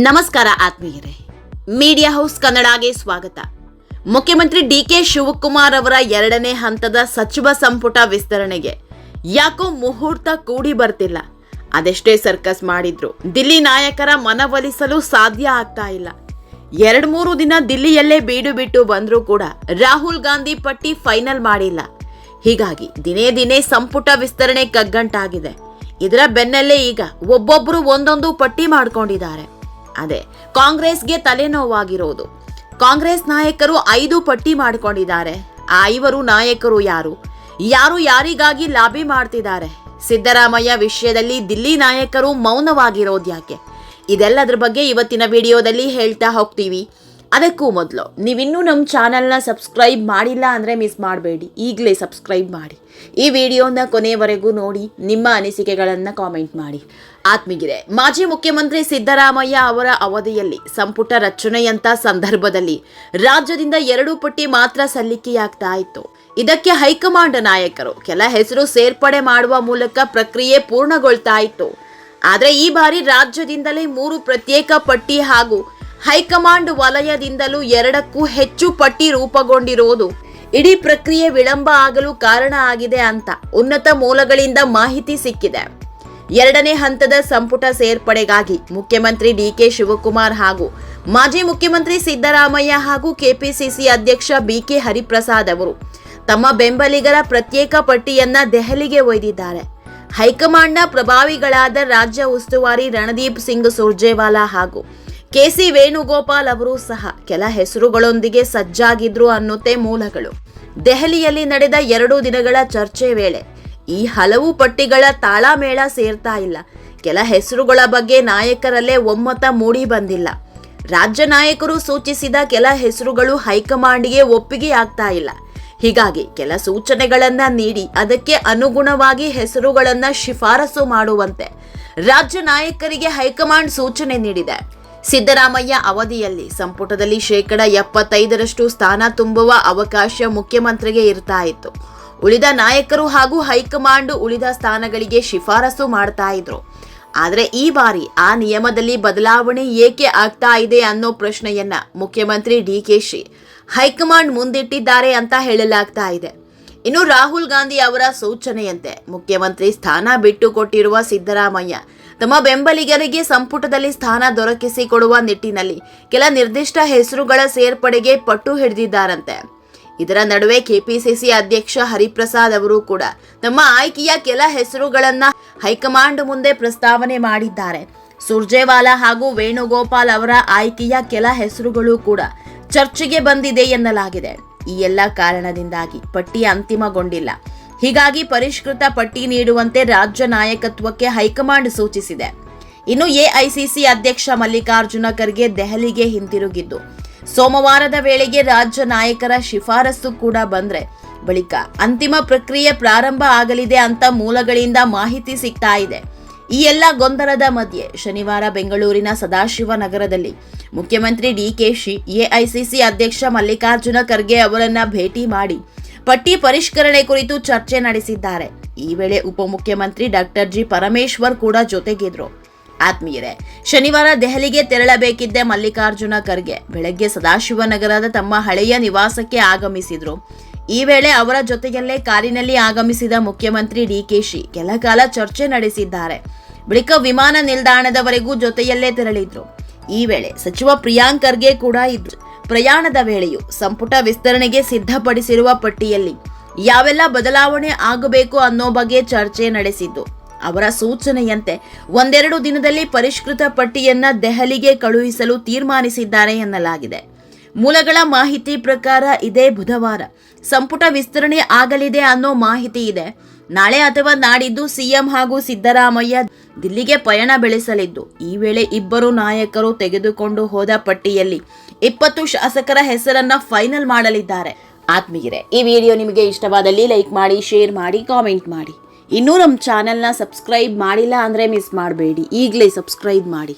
ನಮಸ್ಕಾರ ಆತ್ಮೀಯರೇ, media house ಕನ್ನಡಗೆ ಸ್ವಾಗತ. ಮುಖ್ಯಮಂತ್ರಿ ಡಿಕೆ ಶಿವಕುಮಾರ್ ಅವರ 2ನೇ ಹಂತದ ಸಚಿವ ಸಂಪುಟ ವಿಸ್ತರಣೆಗೆ ಯಾಕೋ ಮುಹೂರ್ತ ಕೂಡಿ ಬರ್ತಿಲ್ಲ. ಅದೆಷ್ಟೇ ಸರ್ಕಸ್ ಮಾಡಿದ್ರು ದಿಲ್ಲಿ ನಾಯಕರ ಮನವೊಲಿಸಲು ಸಾಧ್ಯ ಆಗ್ತಾ ಇಲ್ಲ. 2-3 ದಿನ ದಿಲ್ಲಿಯಲ್ಲೇ ಬೀಡು ಬಿಟ್ಟು ಬಂದರೂ ಕೂಡ ರಾಹುಲ್ ಗಾಂಧಿ ಪಟ್ಟಿ ಫೈನಲ್ ಮಾಡಿಲ್ಲ. ಹೀಗಾಗಿ ದಿನೇ ದಿನೇ ಸಂಪುಟ ವಿಸ್ತರಣೆ ಕಗ್ಗಂಟಾಗಿದೆ. ಇದರ ಬೆನ್ನಲ್ಲೇ ಈಗ ಒಬ್ಬೊಬ್ಬರು ಒಂದೊಂದು ಪಟ್ಟಿ ಮಾಡ್ಕೊಂಡಿದ್ದಾರೆ. ಅದೇ ಕಾಂಗ್ರೆಸ್ಗೆ ತಲೆನೋವಾಗಿರೋದು. ಕಾಂಗ್ರೆಸ್ ನಾಯಕರು 5 ಪಟ್ಟಿ ಮಾಡಿಕೊಂಡಿದ್ದಾರೆ. ಆ 5 ನಾಯಕರು ಯಾರು ಯಾರಿಗಾಗಿ ಲಾಬಿ ಮಾಡ್ತಿದ್ದಾರೆ? ಸಿದ್ದರಾಮಯ್ಯ ವಿಷಯದಲ್ಲಿ ದಿಲ್ಲಿ ನಾಯಕರು ಮೌನವಾಗಿರೋದ್ಯಾಕೆ? ಇದೆಲ್ಲದ್ರ ಬಗ್ಗೆ ಇವತ್ತಿನ ವಿಡಿಯೋದಲ್ಲಿ ಹೇಳ್ತಾ ಹೋಗ್ತೀವಿ. ಅದಕ್ಕೂ ಮೊದಲು ನೀವಿನ್ನೂ ನಮ್ಮ ಚಾನಲ್ನ ಸಬ್ಸ್ಕ್ರೈಬ್ ಮಾಡಿಲ್ಲ ಅಂದರೆ ಮಿಸ್ ಮಾಡಬೇಡಿ, ಈಗಲೇ ಸಬ್ಸ್ಕ್ರೈಬ್ ಮಾಡಿ. ಈ ವಿಡಿಯೋನ ಕೊನೆಯವರೆಗೂ ನೋಡಿ, ನಿಮ್ಮ ಅನಿಸಿಕೆಗಳನ್ನು ಕಾಮೆಂಟ್ ಮಾಡಿ. ಆತ್ಮೀಯರೇ, ಮಾಜಿ ಮುಖ್ಯಮಂತ್ರಿ ಸಿದ್ದರಾಮಯ್ಯ ಅವರ ಅವಧಿಯಲ್ಲಿ ಸಂಪುಟ ರಚನೆಯಂಥ ಸಂದರ್ಭದಲ್ಲಿ ರಾಜ್ಯದಿಂದ 2 ಪಟ್ಟಿ ಮಾತ್ರ ಸಲ್ಲಿಕೆಯಾಗ್ತಾ ಇತ್ತು. ಇದಕ್ಕೆ ಹೈಕಮಾಂಡ್ ನಾಯಕರು ಕೆಲ ಹೆಸರು ಸೇರ್ಪಡೆ ಮಾಡುವ ಮೂಲಕ ಪ್ರಕ್ರಿಯೆ ಪೂರ್ಣಗೊಳ್ತಾ ಇತ್ತು. ಆದರೆ ಈ ಬಾರಿ ರಾಜ್ಯದಿಂದಲೇ 3 ಪ್ರತ್ಯೇಕ ಪಟ್ಟಿ ಹಾಗೂ ಹೈಕಮಾಂಡ್ ವಲಯದಿಂದಲೂ 2ಕ್ಕೂ ಹೆಚ್ಚು ಪಟ್ಟಿ ರೂಪುಗೊಂಡಿರುವುದು ಇಡೀ ಪ್ರಕ್ರಿಯೆ ವಿಳಂಬ ಆಗಲು ಕಾರಣ ಆಗಿದೆ ಅಂತ ಉನ್ನತ ಮೂಲಗಳಿಂದ ಮಾಹಿತಿ ಸಿಕ್ಕಿದೆ. 2ನೇ ಹಂತದ ಸಂಪುಟ ಸೇರ್ಪಡೆಗಾಗಿ ಮುಖ್ಯಮಂತ್ರಿ ಡಿಕೆ ಶಿವಕುಮಾರ್ ಹಾಗೂ ಮಾಜಿ ಮುಖ್ಯಮಂತ್ರಿ ಸಿದ್ದರಾಮಯ್ಯ ಹಾಗೂ ಕೆಪಿಸಿಸಿ ಅಧ್ಯಕ್ಷ ಬಿಕೆ ಹರಿಪ್ರಸಾದ್ ಅವರು ತಮ್ಮ ಬೆಂಬಲಿಗರ ಪ್ರತ್ಯೇಕ ಪಟ್ಟಿಯನ್ನ ದೆಹಲಿಗೆ ಒಯ್ದಿದ್ದಾರೆ. ಹೈಕಮಾಂಡ್ನ ಪ್ರಭಾವಿಗಳಾದ ರಾಜ್ಯ ಉಸ್ತುವಾರಿ ರಣದೀಪ್ ಸಿಂಗ್ ಸುರ್ಜೇವಾಲಾ ಹಾಗೂ ಕೆಸಿ ವೇಣುಗೋಪಾಲ್ ಅವರು ಸಹ ಕೆಲ ಹೆಸರುಗಳೊಂದಿಗೆ ಸಜ್ಜಾಗಿದ್ರು ಅನ್ನುತ್ತೆ ಮೂಲಗಳು. ದೆಹಲಿಯಲ್ಲಿ ನಡೆದ 2 ದಿನಗಳ ಚರ್ಚೆ ವೇಳೆ ಈ ಹಲವು ಪಟ್ಟಿಗಳ ತಾಳಮೇಳ ಸೇರ್ತಾ ಇಲ್ಲ. ಕೆಲ ಹೆಸರುಗಳ ಬಗ್ಗೆ ನಾಯಕರಲ್ಲೇ ಒಮ್ಮತ ಮೂಡಿ ಬಂದಿಲ್ಲ. ರಾಜ್ಯ ನಾಯಕರು ಸೂಚಿಸಿದ ಕೆಲ ಹೆಸರುಗಳು ಹೈಕಮಾಂಡ್ಗೆ ಒಪ್ಪಿಗೆ ಆಗ್ತಾ ಇಲ್ಲ. ಹೀಗಾಗಿ ಕೆಲ ಸೂಚನೆಗಳನ್ನ ನೀಡಿ ಅದಕ್ಕೆ ಅನುಗುಣವಾಗಿ ಹೆಸರುಗಳನ್ನ ಶಿಫಾರಸು ಮಾಡುವಂತೆ ರಾಜ್ಯ ನಾಯಕರಿಗೆ ಹೈಕಮಾಂಡ್ ಸೂಚನೆ ನೀಡಿದೆ. ಸಿದ್ದರಾಮಯ್ಯ ಅವಧಿಯಲ್ಲಿ ಸಂಪುಟದಲ್ಲಿ 75% ಸ್ಥಾನ ತುಂಬುವ ಅವಕಾಶ ಮುಖ್ಯಮಂತ್ರಿಗೆ ಇರ್ತಾ ಇತ್ತು. ಉಳಿದ ನಾಯಕರು ಹಾಗೂ ಹೈಕಮಾಂಡ್ ಉಳಿದ ಸ್ಥಾನಗಳಿಗೆ ಶಿಫಾರಸು ಮಾಡ್ತಾ ಇದ್ರು. ಆದರೆ ಈ ಬಾರಿ ಆ ನಿಯಮದಲ್ಲಿ ಬದಲಾವಣೆ ಏಕೆ ಆಗ್ತಾ ಇದೆ ಅನ್ನೋ ಪ್ರಶ್ನೆಯನ್ನ ಮುಖ್ಯಮಂತ್ರಿ ಡಿಕೆಶಿ ಹೈಕಮಾಂಡ್ ಮುಂದಿಟ್ಟಿದ್ದಾರೆ ಅಂತ ಹೇಳಲಾಗ್ತಾ ಇದೆ. ಇನ್ನು ರಾಹುಲ್ ಗಾಂಧಿ ಅವರ ಸೂಚನೆಯಂತೆ ಮುಖ್ಯಮಂತ್ರಿ ಸ್ಥಾನ ಬಿಟ್ಟು ಕೊಟ್ಟಿರುವ ಸಿದ್ದರಾಮಯ್ಯ ತಮ್ಮ ಬೆಂಬಲಿಗರಿಗೆ ಸಂಪುಟದಲ್ಲಿ ಸ್ಥಾನ ದೊರಕಿಸಿಕೊಡುವ ನಿಟ್ಟಿನಲ್ಲಿ ಕೆಲ ನಿರ್ದಿಷ್ಟ ಹೆಸರುಗಳ ಸೇರ್ಪಡೆಗೆ ಪಟ್ಟು ಹಿಡಿದಿದ್ದಾರಂತೆ. ಇದರ ನಡುವೆ ಕೆಪಿಸಿಸಿ ಅಧ್ಯಕ್ಷ ಹರಿಪ್ರಸಾದ್ ಅವರು ಕೂಡ ತಮ್ಮ ಆಯ್ಕೆಯ ಕೆಲ ಹೆಸರುಗಳನ್ನ ಹೈಕಮಾಂಡ್ ಮುಂದೆ ಪ್ರಸ್ತಾವನೆ ಮಾಡಿದ್ದಾರೆ. ಸುರ್ಜೇವಾಲಾ ಹಾಗೂ ವೇಣುಗೋಪಾಲ್ ಅವರ ಆಯ್ಕೆಯ ಕೆಲ ಹೆಸರುಗಳು ಕೂಡ ಚರ್ಚೆಗೆ ಬಂದಿದೆ ಎನ್ನಲಾಗಿದೆ. ಈ ಎಲ್ಲ ಕಾರಣದಿಂದಾಗಿ ಪಟ್ಟಿ ಅಂತಿಮಗೊಂಡಿಲ್ಲ. ಹೀಗಾಗಿ ಪರಿಷ್ಕೃತ ಪಟ್ಟಿ ನೀಡುವಂತೆ ರಾಜ್ಯ ನಾಯಕತ್ವಕ್ಕೆ ಹೈಕಮಾಂಡ್ ಸೂಚಿಸಿದೆ. ಇನ್ನು ಎಐಸಿಸಿ ಅಧ್ಯಕ್ಷ ಮಲ್ಲಿಕಾರ್ಜುನ ಖರ್ಗೆ ದೆಹಲಿಗೆ ಹಿಂತಿರುಗಿದ್ದು ಸೋಮವಾರದ ವೇಳೆಗೆ ರಾಜ್ಯ ನಾಯಕರ ಶಿಫಾರಸು ಕೂಡ ಬಂದ್ರೆ ಬಳಿಕ ಅಂತಿಮ ಪ್ರಕ್ರಿಯೆ ಪ್ರಾರಂಭ ಆಗಲಿದೆ ಅಂತ ಮೂಲಗಳಿಂದ ಮಾಹಿತಿ ಸಿಗ್ತಾ ಇದೆ. ಈ ಎಲ್ಲ ಗೊಂದಲದ ಮಧ್ಯೆ ಶನಿವಾರ ಬೆಂಗಳೂರಿನ ಸದಾಶಿವನಗರದಲ್ಲಿ ಮುಖ್ಯಮಂತ್ರಿ ಡಿಕೆಶಿ ಎಐಸಿಸಿ ಅಧ್ಯಕ್ಷ ಮಲ್ಲಿಕಾರ್ಜುನ ಖರ್ಗೆ ಅವರನ್ನ ಭೇಟಿ ಮಾಡಿ ಪಟ್ಟಿ ಪರಿಷ್ಕರಣೆ ಕುರಿತು ಚರ್ಚೆ ನಡೆಸಿದ್ದಾರೆ. ಈ ವೇಳೆ ಉಪಮುಖ್ಯಮಂತ್ರಿ ಡಾಕ್ಟರ್ ಜಿ ಪರಮೇಶ್ವರ್ ಕೂಡ ಜೊತೆಗಿದ್ರು. ಆತ್ಮೀಯರೇ, ಶನಿವಾರ ದೆಹಲಿಗೆ ತೆರಳಬೇಕಿದ್ದ ಮಲ್ಲಿಕಾರ್ಜುನ ಖರ್ಗೆ ಬೆಳಗ್ಗೆ ಸದಾಶಿವನಗರದ ತಮ್ಮ ಹಳೆಯ ನಿವಾಸಕ್ಕೆ ಆಗಮಿಸಿದ್ರು. ಈ ವೇಳೆ ಅವರ ಜೊತೆಯಲ್ಲೇ ಕಾರಿನಲ್ಲಿ ಆಗಮಿಸಿದ ಮುಖ್ಯಮಂತ್ರಿ ಡಿಕೆಶಿ ಕೆಲ ಕಾಲ ಚರ್ಚೆ ನಡೆಸಿದ್ದಾರೆ. ಬಳಿಕ ವಿಮಾನ ನಿಲ್ದಾಣದವರೆಗೂ ಜೊತೆಯಲ್ಲೇ ತೆರಳಿದ್ರು. ಈ ವೇಳೆ ಸಚಿವ ಪ್ರಿಯಾಂಕ್ ಖರ್ಗೆ ಕೂಡ ಇದ್ರು. ಪ್ರಯಾಣದ ವೇಳೆಯೂ ಸಂಪುಟ ವಿಸ್ತರಣೆಗೆ ಸಿದ್ಧಪಡಿಸಿರುವ ಪಟ್ಟಿಯಲ್ಲಿ ಯಾವೆಲ್ಲ ಬದಲಾವಣೆ ಆಗಬೇಕು ಅನ್ನೋ ಬಗ್ಗೆ ಚರ್ಚೆ ನಡೆಸಿದ್ದು ಅವರ ಸೂಚನೆಯಂತೆ 1-2 ದಿನದಲ್ಲಿ ಪರಿಷ್ಕೃತ ಪಟ್ಟಿಯನ್ನ ದೆಹಲಿಗೆ ಕಳುಹಿಸಲು ತೀರ್ಮಾನಿಸಿದ್ದಾರೆ ಎನ್ನಲಾಗಿದೆ. ಮೂಲಗಳ ಮಾಹಿತಿ ಪ್ರಕಾರ ಇದೇ ಬುಧವಾರ ಸಂಪುಟ ವಿಸ್ತರಣೆ ಆಗಲಿದೆ ಅನ್ನೋ ಮಾಹಿತಿ ಇದೆ. ನಾಳೆ ಅಥವಾ ನಾಡಿದ್ದು ಸಿಎಂ ಹಾಗೂ ಸಿದ್ದರಾಮಯ್ಯ ದಿಲ್ಲಿಗೆ ಪಯಣ ಬೆಳೆಸಲಿದ್ದು ಈ ವೇಳೆ 2 ನಾಯಕರು ತೆಗೆದುಕೊಂಡು ಹೋದ ಪಟ್ಟಿಯಲ್ಲಿ 20 ಶಾಸಕರ ಹೆಸರನ್ನ ಫೈನಲ್ ಮಾಡಲಿದ್ದಾರೆ. ಆತ್ಮೀಯರೇ, ಈ ವಿಡಿಯೋ ನಿಮಗೆ ಇಷ್ಟವಾದಲ್ಲಿ ಲೈಕ್ ಮಾಡಿ, ಶೇರ್ ಮಾಡಿ, ಕಾಮೆಂಟ್ ಮಾಡಿ. ಇನ್ನೂ ನಮ್ಮ ಚಾನೆಲ್ನ ಸಬ್ಸ್ಕ್ರೈಬ್ ಮಾಡಿಲ್ಲ ಅಂದರೆ ಮಿಸ್ ಮಾಡಬೇಡಿ, ಈಗಲೇ ಸಬ್ಸ್ಕ್ರೈಬ್ ಮಾಡಿ.